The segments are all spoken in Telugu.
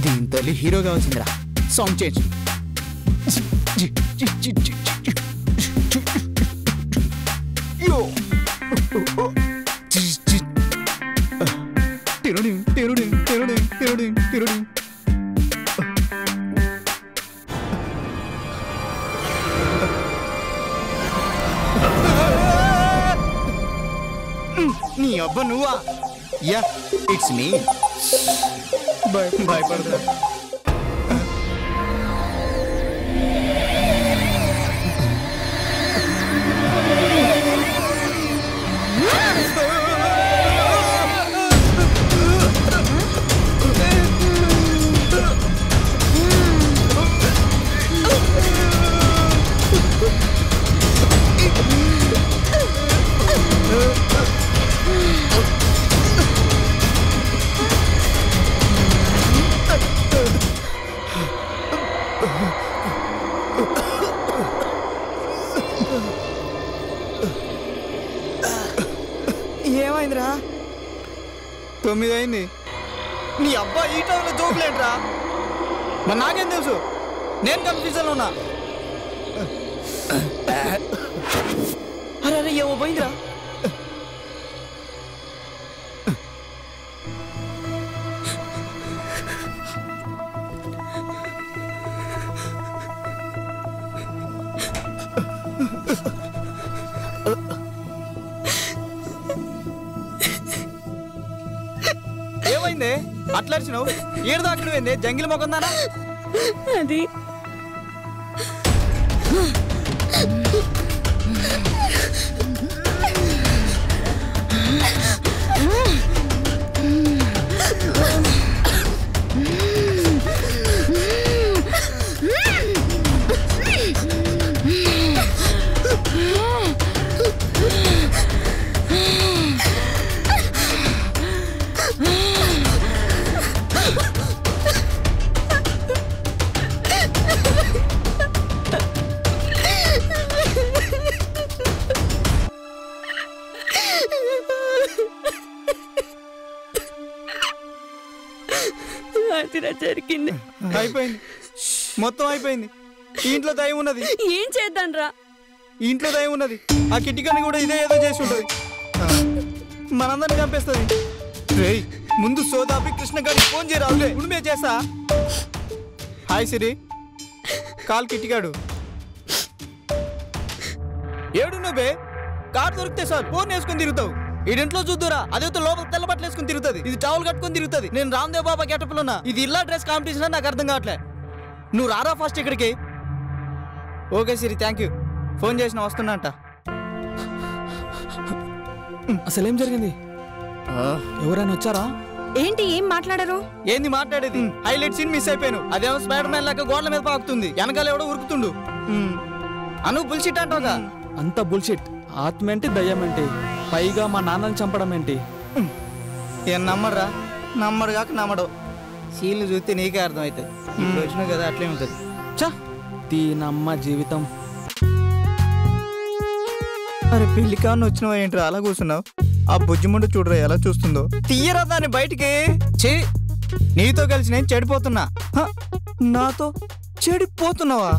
దీని తల్లి హీరో కావాల్సిందిరా. Song change. నీ అబ్బా నువ్వా? Yeah it's me. భయపడతా. ఏమైందిరా? 9 అయింది. నీ అబ్బా ఈ టైంలో జోకులేంట్రా? మరి నాకేం తెలుసు? నేను కన్ఫ్యూజన్లో ఉన్నా. అరే అరే ఏమో పోయిందిరా. ఏమైంది అట్లా అరిచినావు? ఏడు దాకా ఏంది? జంగిల్ మొక్కందానా? అది జరిగింది. అయిపోయింది, మొత్తం అయిపోయింది. ఇంట్లో దయ్యం ఉన్నది. ఏం చేద్దాం రా? ఇంట్లో దయ్యం ఉన్నది. ఆ కిటికని కూడా ఇదే ఏదో చేసి ఉంటది. మనందరిని చంపేస్తుంది. రేయ్ ముందు సోదాపి కృష్ణ గారికి ఫోన్ చేయరావులే. ఉడిమే చేస్తా. హాయ్ సిరి. కాల్ కిటికాడు. ఏడు నువ్వే కార్ దొరికితే సార్ ఫోన్ వేసుకుని తిరుగుతావు. ఈడింట్లో చూద్దురా, అదేతో లోపల తెల్ల బట్టలు వేసుకుని తిరుగుతుంది. ఇది టవల్ కట్టుకుని తిరుగుతుంది. నేను రామ్దేవ్ బాబా గెటప్లో ఉన్నా. ఇది ఇల్లా డ్రెస్ కాంపిటీషన్ అని నాకు అర్థం కావట్లే. నువ్వు రారా ఫస్ట్ ఇక్కడికి. Okay Siri, thank you. Phone చేసిన వస్తున్నా అంట. అసలేం జరిగింది? ఎవరైనా వచ్చారా? ఏంటి ఏం మాట్లాడారు? ఏంది మాట్లాడేది? హైలైట్ సీన్ మిస్ అయిపోయాను. అదేమో స్పైడర్ మ్యాన్ లాగా గోడల మీద పాకుతుంది. వెనకాల ఎవడో ఉరుకుతుండు. అను బుల్షిట్ అంటావుగా. అంత బుల్షిట్. ఆత్మ ఏంటి, దయ్యం ఏంటి, పైగా మా నాన్నని చంపడం ఏంటి? ఏం నమ్మరా? నమ్మడు కాక నమ్మడు. సీన్లు చూస్తే నీకే అర్థమవుతుంది. ఇప్పుడు వచ్చినావు కదా అట్లే ఉంటుంది. చా దీనమ్మ జీవితం. అరే పెళ్లి కాని వచ్చినావు ఏంట్రా అలా కూర్చున్నావు? ఆ బుజ్జిముండ చూడరా ఎలా చూస్తుందో. తీయరా దాన్ని బయటికి. చే నీతో కలిసి నేను చెడిపోతున్నా. నాతో చెడిపోతున్నావా?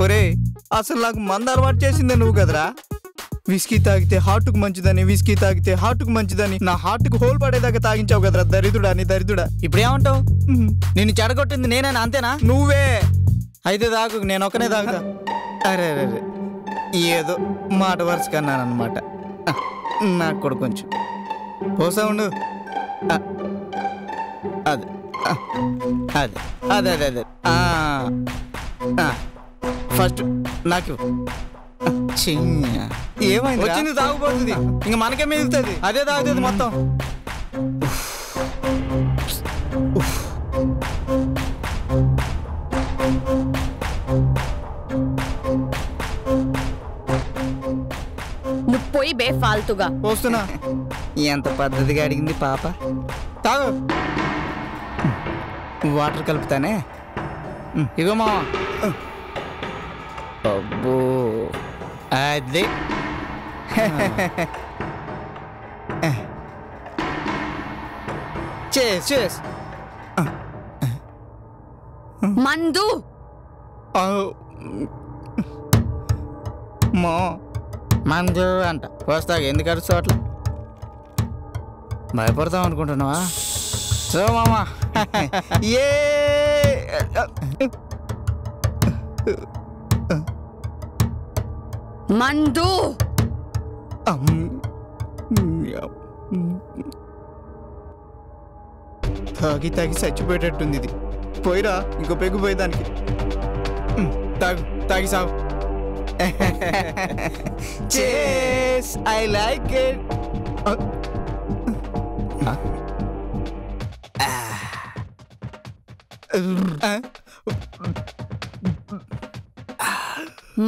ఒరే అసలు నాకు మంద అలవాటు చేసిందే నువ్వు కదరా. విస్కీ తాగితే హార్ట్కు మంచిదని, విస్కీ తాగితే హార్ట్కు మంచిదని నా హార్ట్కు హోల్ పడేదాకా తాగించావు కదరా దరిద్రుడా. నీ దరిద్రుడా. ఇప్పుడేమంటావు? నిన్ను చెడగొట్టింది నేనేనా? అంతేనా? నువ్వే. అయితే తాగు, నేను ఒక్కనే తాగుతా. అరే అరే అరే ఏదో మాట వరుస కన్నానమాట. నాకు కూడా కొంచెం పోసా ఉండు. అదే అదే అదే అదే అదే ఫస్ట్ నాకు ఏమైంది? వచ్చింది తాగుపోతుంది. ఇంక మనకే మిగులుతుంది. అదే తాగుతుంది మొత్తం. నువ్వు పోయి బే ఫాల్తుగా. పోస్తున్నా. ఎంత పద్ధతిగా అడిగింది పాప. తాగు. వాటర్ కలుపుతానే. ఇగో మావా. అబ్బో అది చేస్ మందు మా మందు అంట వస్తా. ఎందుకు అరుస్తావు అట్లా? భయపడతాం అనుకుంటున్నావా? సో మామా ఏ మందు తాగి తాగి చచ్చిపోయేటట్టుంది ఇది. పోయిరా, ఇంకో పెగ్గు పోయి దానికి. తాగు, తాగి సాగు. Cheers, I like it.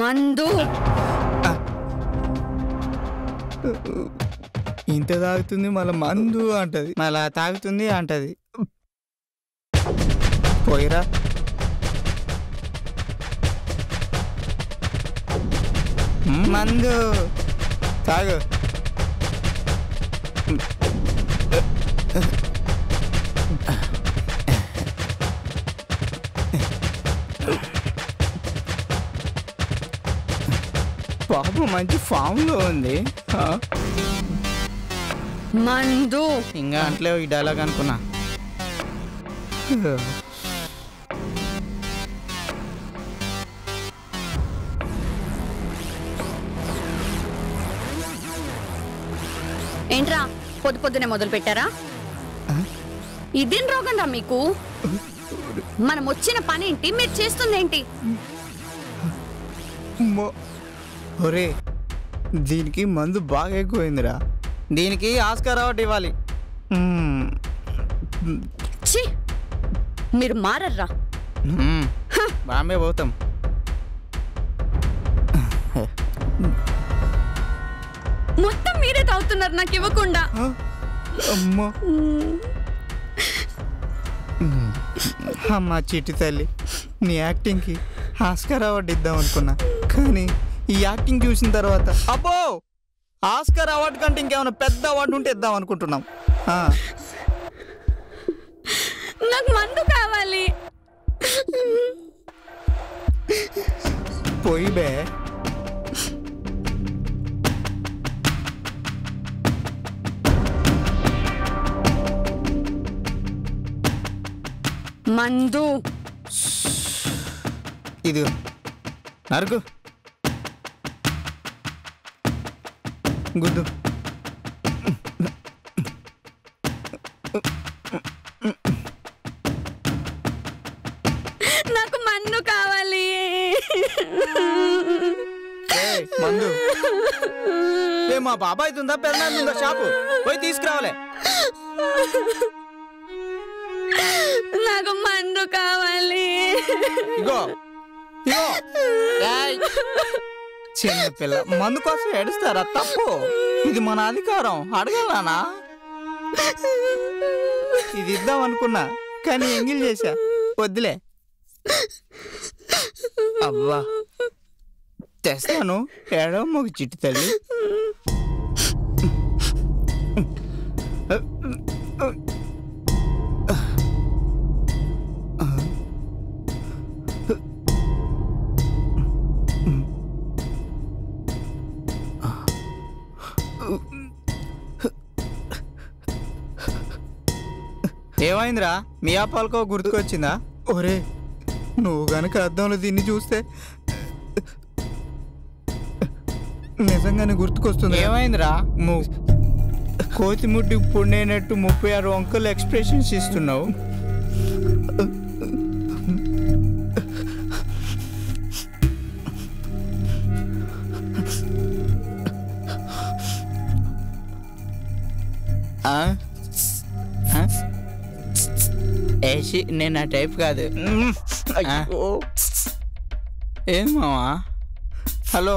మందు ఇంత తాగుతుంది మళ్ళీ మందు అంటది, మళ్ళా తాగుతుంది అంటది. పోయిరా. మందు తాగు. బాబు మంచి ఫామ్ లో ఉంది. మందు ఇంకా అంటలే ఈ డైలాగ్ అనుకున్నా. ఏంట్రా పొద్దు పొద్దునే మొదలు పెట్టారా? ఇదేం రోగం రా మీకు? మనం వచ్చిన పని ఏంటి, మీరు చేస్తుందేంటి? ఒరే దీనికి మందు బాగా ఎక్కువైందిరా. దీనికి ఆస్కార్ అవార్డు ఇవ్వాలి. ఛీ, మీరు మారర్రా. బాంబే పోతాం. మొత్తం మీరే తాగుతున్నారు నాకు ఇవ్వకుండా. అమ్మా అమ్మా చిట్టి తల్లి, నీ యాక్టింగ్కి ఆస్కార్ అవార్డు ఇద్దాం అనుకున్నా, కానీ ఈ యాక్టింగ్ చూసిన తర్వాత అబ్బో ఆస్కార్ అవార్డు కంటే ఇంకేమైనా పెద్ద అవార్డు ఉంటే ఇద్దాం అనుకుంటున్నాం. నాకు మందు కావాలి. పోయి బే. మందు ఇదిగో నరుకు గుద్దు. నాకు మందు కావాలి. మందు మా బాబాయ్ ఉందా పెద్దనాన్న ఉందా షాపు పోయి తీసుకురావాలి. నాకు మందు కావాలి. ఇగో ఇగో చిన్న పిల్ల మందు కోసం ఏడుస్తారా? తప్పు, ఇది మన అధికారం. అడగలనా? ఇది ఇద్దాం అనుకున్నా కానీ ఎంగిల్ చేశా. వద్దులే. అబ్బా తెస్తాను, ఏడవమ్మకు చిట్టి తల్లి. ఏమైందిరా? మీ ఆపాలకో గుర్తుకొచ్చిందా? ఒరే నువ్వు గనక అద్దంలో దీన్ని చూస్తే నిజంగానే గుర్తుకొస్తుంది. ఏమైందిరా? కోతి ముడ్డి పుండైనట్టు 36 వంకలు ఎక్స్ప్రెషన్స్ ఇస్తున్నావు. ఏసి నేను ఆ టైప్ కాదు. ఏం మావా? హలో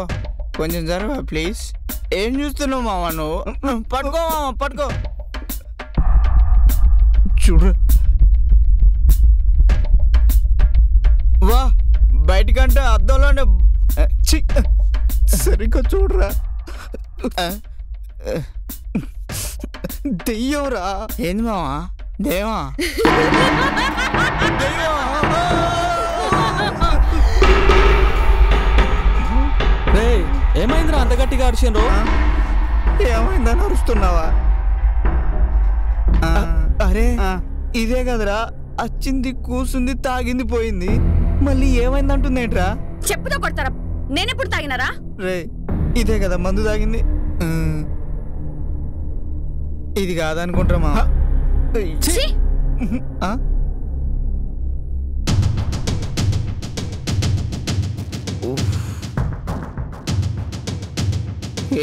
కొంచెం జరవా ప్లీజ్. ఏం చూస్తున్నావు మావా నువ్వు? పట్టుకో మావా, పట్టుకో. చూడు బయటికంటే అద్దంలోనే సరిగ్గా చూడరా. దెయ్యంరా. ఏంది మావా? దేవా ఏమైందిరా అంత గట్టిగా అరిచిండ్రు? ఏమైందని అరుస్తున్నావా? అరే ఇదే కదరా, వచ్చింది కూసుంది తాగింది పోయింది, మళ్ళీ ఏమైందంటుందేంట్రా? చెప్పుతో కొడతారా? నేనెప్పుడు తాగినారా? రే ఇదే కదా మందు తాగింది. ఇది కాదనుకుంటారా మా?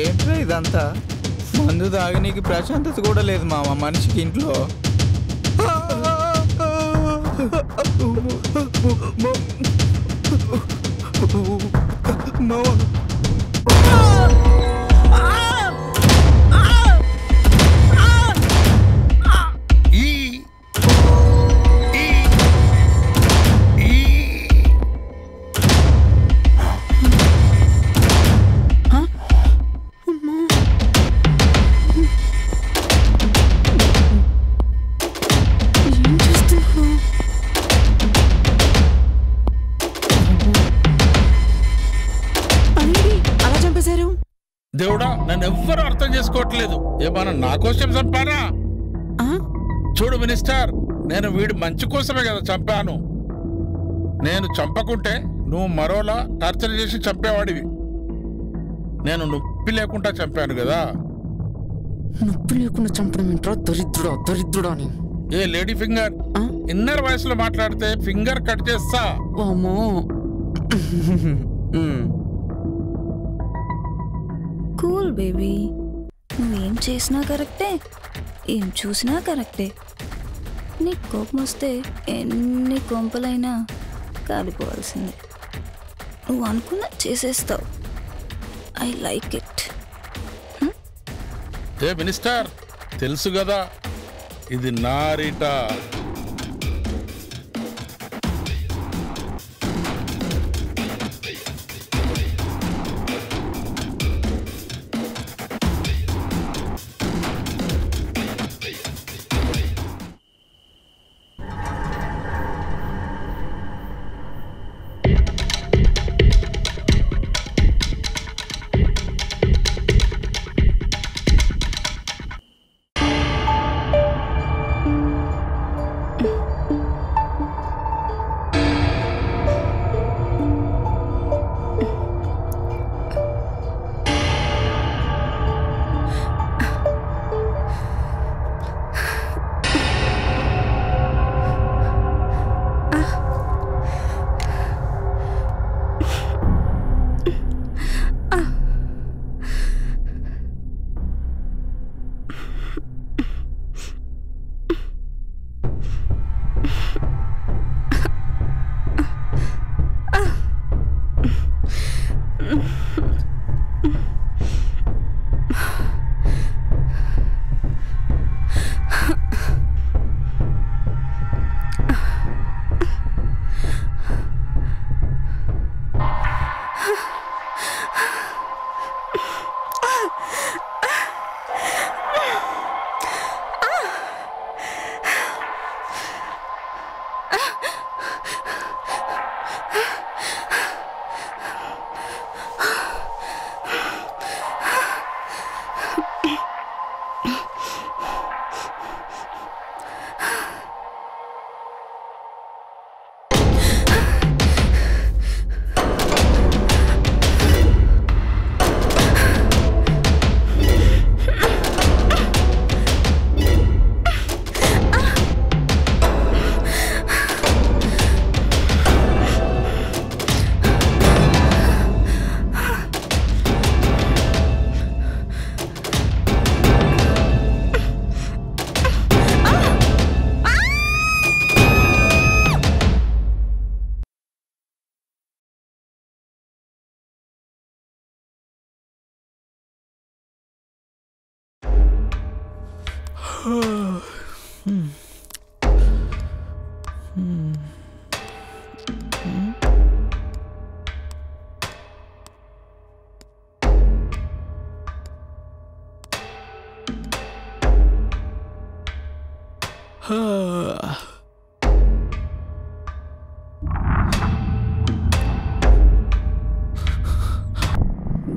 ఏంట్రా ఇదంతా? మందు తాగనీకి ప్రశాంతత కూడా లేదు మామ మనిషికి ఇంట్లో. దేవుడా, నన్ను ఎవ్వరూ అర్థం చేసుకోవట్లేదు. ఏమన్నా నా కోసం చంపారా? చూడు మినిస్టర్, నేను వీడి మంచి కోసమే కదా చంపాను. నేను చంపకుంటే నువ్వు మరోలా టార్చర్ చేసి చంపేవాడివి. నేను నొప్పి లేకుండా చంపాను కదా. నొప్పి లేకుండా చంపడం ఏంట్రా? దరిద్రుడా దరిద్రుడా అని. ఏ లేడీ ఫింగర్, ఇన్నర్ వాయిస్ లో మాట్లాడితే ఫింగర్ కట్ చేస్తా. అమ్మో. కూల్ బేబీ, నువ్వేం చేసినా కరెక్టే, ఏం చూసినా కరెక్టే. నీ కోపం వస్తే ఎన్ని కొంపలైనా కాలిపోవాల్సిందే. నువ్వు అనుకున్న చేసేస్తావు. I like it. ఏ మినిస్టర్, తెలుసు కదా ఇది నా రీటా.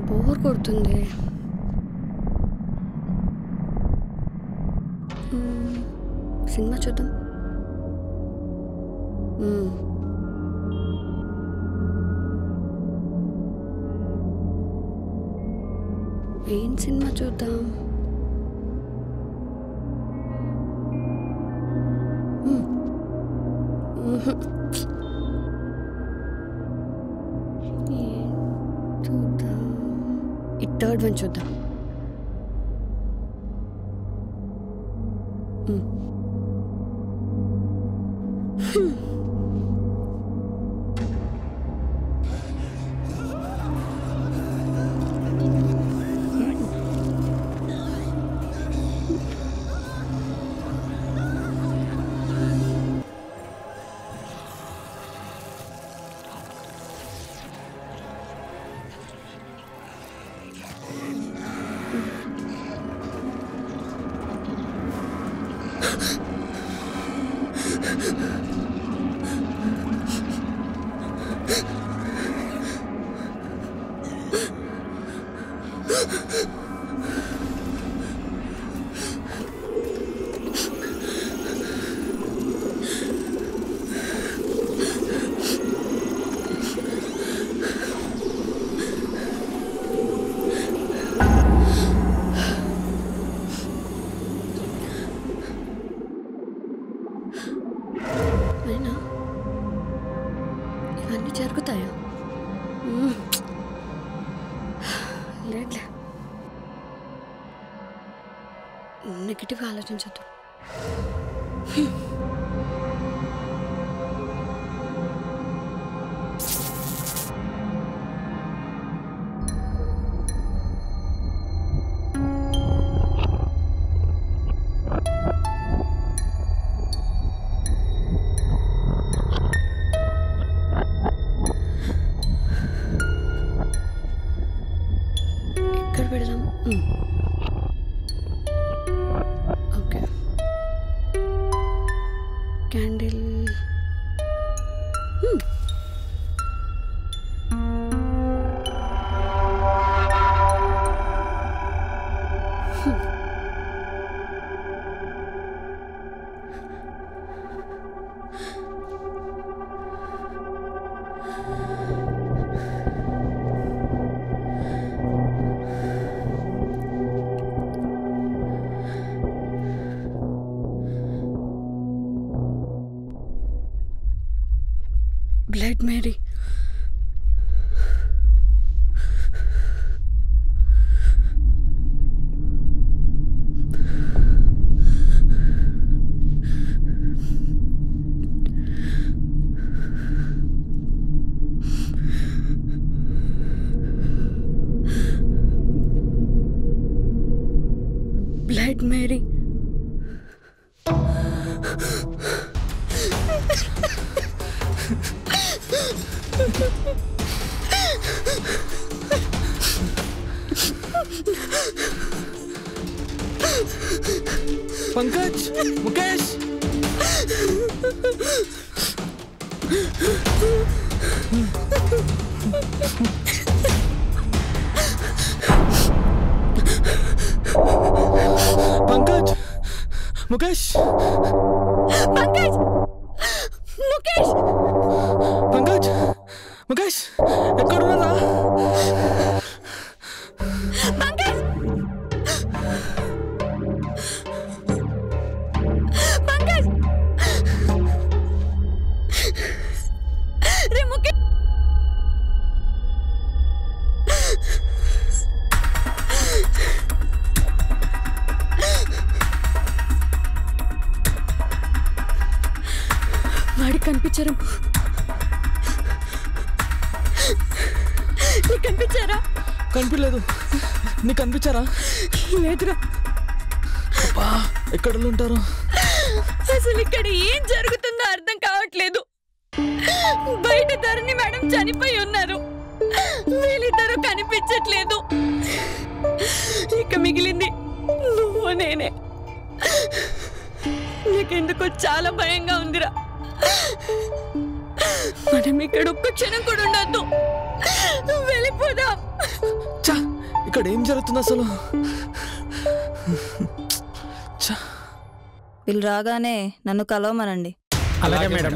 బోర్ కొడుతుంది. సినిమా చూద్దాం. ఏం సినిమా చూద్దాం? చూద్దాం, ఈ థర్డ్ వన్ చూద్దాం. ఇవన్నీ జరుగుతాయా? లేట్లే, నెగిటివ్ ఆలోచించద్దు. ఎక్కడ పెడదాం? Okay, candle. Blood Mary. Blood Mary. Pankaj, Mukesh, Pankaj, Mukesh, Pankaj, Mukesh, Pankaj, Mukesh, ఎక్కడున్నారా? పంకజ్, పంకజ్, రే ముఖేష్. వాడికి కనిపించారు. నీకు కనిపించారా? కనిపించలేదు. నీకు కనిపించారా? లేదురా. అబ్బా, ఎక్కడ ఉంటారు? అసలు ఇక్కడ ఏం జరుగుతుందో అర్థం కావట్లేదు. బయట ధరణి మేడం చనిపోయి ఉన్నారు, వీళ్ళిద్దరూ కనిపించట్లేదు. ఇక మిగిలింది నువ్వు నేనే. నాకెందుకో చాలా భయంగా ఉందిరా. మనం ఇక్కడ ఒక్క క్షణం కూడా ఉండొద్దు, వెళ్ళిపోదాం. చా, ఇక్కడ ఏం జరుగుతుంది అసలు? వీళ్ళు రాగానే నన్ను కలవమనండి. అలాగే మేడం.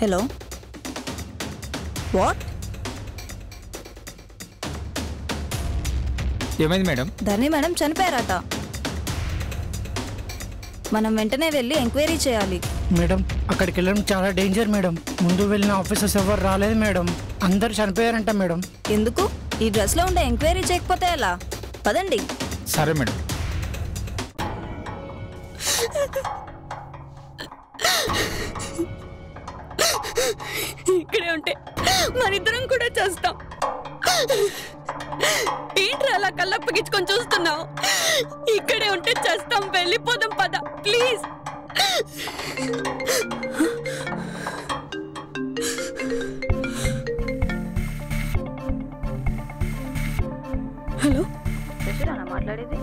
Hello, what? ఏమైంది మేడం? ధరణి మేడం చనిపోయారట. మనం వెంటనే వెళ్ళి ఎంక్వైరీ చేయాలి. మేడం అక్కడికి వెళ్ళడం చాలా డేంజర్ మేడం. ముందు వెళ్ళిన ఆఫీసర్స్ ఎవరు రాలేదు మేడం, అందరు చనిపోయారంట మేడం. ఎందుకు? ఈ డ్రెస్లో ఉండే ఎంక్వైరీ చేయకపోతే ఎలా? పదండి. సరే మేడం. ఇక్కడే ఉంటే మనిద్దరం కూడా చేస్తాం. ఏంట్రా అలా కళ్ళప్పగించుకొని చూస్తున్నావు? ఇక్కడే ఉంటే చేస్తాం, వెళ్ళిపోదాం పద ప్లీజ్. హలో, మాట్లాడేది?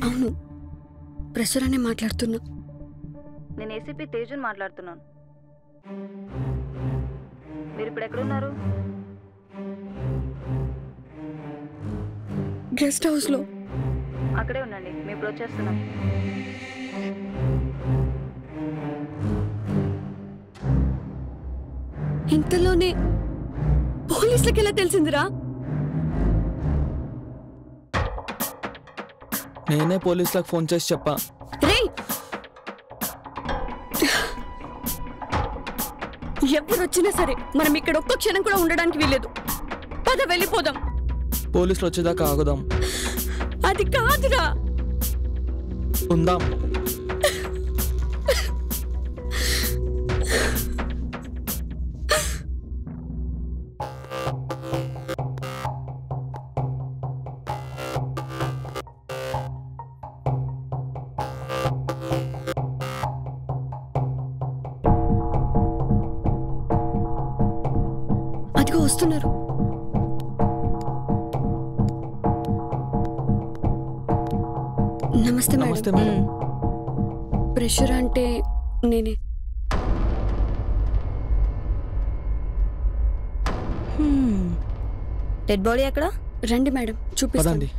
అవును, ప్రెషర్ అనే మాట్లాడుతున్నా. నేను ఏసీపీ తేజుని మాట్లాడుతున్నాను. మీరు ఇప్పుడు ఎక్కడున్నారు? గెస్ట్ హౌస్ లో. అక్కడే ఉండండి, మేము ఇప్పుడు వచ్చేస్తున్నాం. ఇంతలోనే పోలీసులకి ఎలా తెలిసిందిరా? నేనే పోలీసులకు ఫోన్ చేసి చెప్పా. రేయ్, ఎవరు వచ్చినా సరే మనం ఇక్కడ ఒక్క క్షణం కూడా ఉండడానికి వీల్లేదు. పద వెళ్ళిపోదాం. పోలీసులు వచ్చేదాకా ఆగుదాం. అది కాదురా. ఉందాం. అదిగో వస్తున్నారు. నమస్తే నమస్తే మేడం. మేడం. ప్రెషర్ అంటే నేనే. డెడ్ బాడీ ఎక్కడ? రండి మేడం, చూపిస్తాను. పదండి.